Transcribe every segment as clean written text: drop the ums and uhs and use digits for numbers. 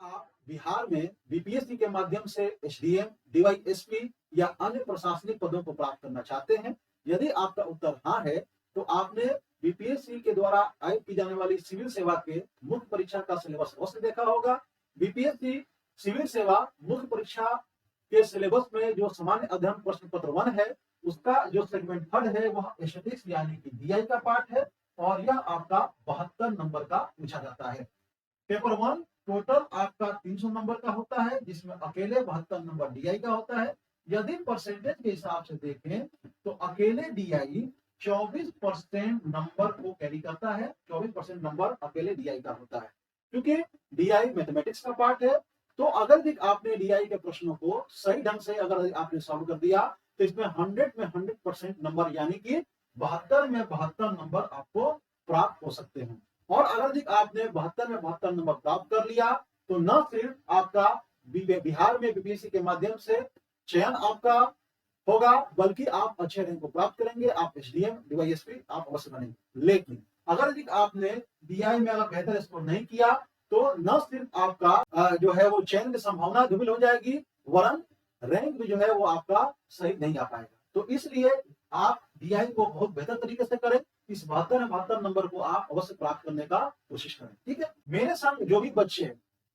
आप बिहार में बीपीएससी के माध्यम से एसडीएम, डीवाईएसपी या अन्य प्रशासनिक पदों को प्राप्त करना चाहते हैं? यदि आपका उत्तर हाँ है, तो आपने बीपीएससी के द्वारा आयोजित की जाने वाली सिविल सेवा के मुख्य परीक्षा का सिलेबस अवश्य देखा होगा। बीपीएससी सिविल सेवा मुख्य परीक्षा के सिलेबस में जो सामान्य अध्ययन प्रश्न पत्र 1 है, उसका जो सेगमेंट थर्ड है वह एस्थेटिक्स यानी कि डीआई का पार्ट है और यह आपका 72 नंबर का पूछा जाता है। पेपर 1 टोटल आपका 300 नंबर का होता है, जिसमें अकेले 72 नंबर डीआई का होता है। यदि परसेंटेज के हिसाब से देखें तो अकेले डीआई 24% नंबर को कैरी करता है। 24% नंबर अकेले डीआई का होता है, क्योंकि डीआई मैथमेटिक्स का पार्ट है। तो अगर आपने डीआई के प्रश्नों को सही ढंग से अगर आपने सॉल्व कर दिया तो इसमें 100 में 100% नंबर यानी कि 72 में 72 नंबर आपको प्राप्त हो सकते हैं। और अगर आपने 72 में 72 नंबर प्राप्त कर लिया तो न सिर्फ आपका बिहार में बीपीएससी के माध्यम से चयन आपका होगा, बल्कि आप अच्छे रैंक को प्राप्त करेंगे, आप एसडीएम, डीवाईएसपी आप अवश्य बनेंगे। लेकिन अगर आपने डीआई में अगर बेहतर स्कोर नहीं किया तो न सिर्फ आपका जो है वो चयन की संभावना दुर्मिल हो जाएगी, वरन रैंक भी जो है वो आपका सही नहीं आ पाएगा। तो इसलिए आप डीआई को बहुत बेहतर तरीके से करें। इस 72 नंबर को आप अवश्य प्राप्त करने का कोशिश करें, ठीक है। मेरे संग जो भी बच्चे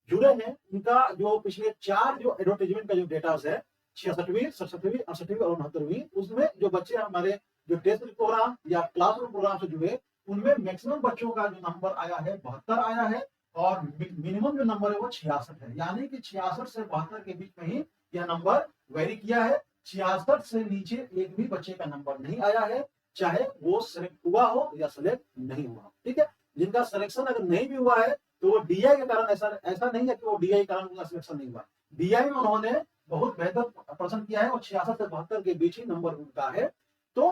जुड़े हैं उनका जो पिछले 4 जो एडवर्टाइजमेंट का जो डेटा है 66वीं, 67वीं, 68वीं और 69वीं, उसमें जो बच्चे हमारे जो टेस्ट प्रोग्राम या क्लासरूम प्रोग्राम से जुड़े, उनमें मैक्सिमम बच्चों का जो नंबर आया है 72 आया है और मिनिमम जो नंबर है वो 66 है। यानी कि 66 से 72 के बीच में ही यह नंबर वेरी किया है। 66 से नीचे एक भी बच्चे का नंबर नहीं आया है, चाहे वो सिलेक्ट हुआ हो या सिलेक्ट नहीं हुआ, ठीक है। जिनका सिलेक्शन अगर नहीं भी हुआ है तो वो डीआई के कारण ऐसा नहीं है कि वो डीआई के कारण उनका सिलेक्शन नहीं हुआ। डीआई में उन्होंने बहुत बेहतर प्रदर्शन किया है और 66 से 72 के बीच ही नंबर उनका है। तो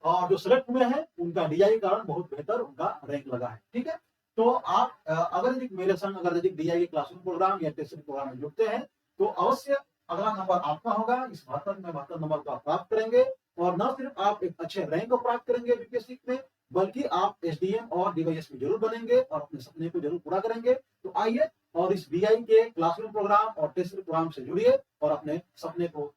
और जो सिलेक्ट हुए हैं उनका डीआई के कारण बहुत बेहतर उनका रैंक लगा है, ठीक है। तो आप अगर मेरे संग अगर डीआई के क्लासरूम प्रोग्राम या टेस्ट प्रोग्राम में जुड़ते हैं तो अवश्य अगला नंबर आपका होगा। इस 72 में 72 नंबर को आप प्राप्त करेंगे और न सिर्फ आप एक अच्छे रैंक को प्राप्त करेंगे बीपीएससी में, बल्कि आप एसडीएम और डीवाईएसपी जरूर बनेंगे और अपने सपने को जरूर पूरा करेंगे। तो आइए और इस बीआई के क्लासरूम प्रोग्राम और टेस्ट प्रोग्राम से जुड़िए और अपने सपने को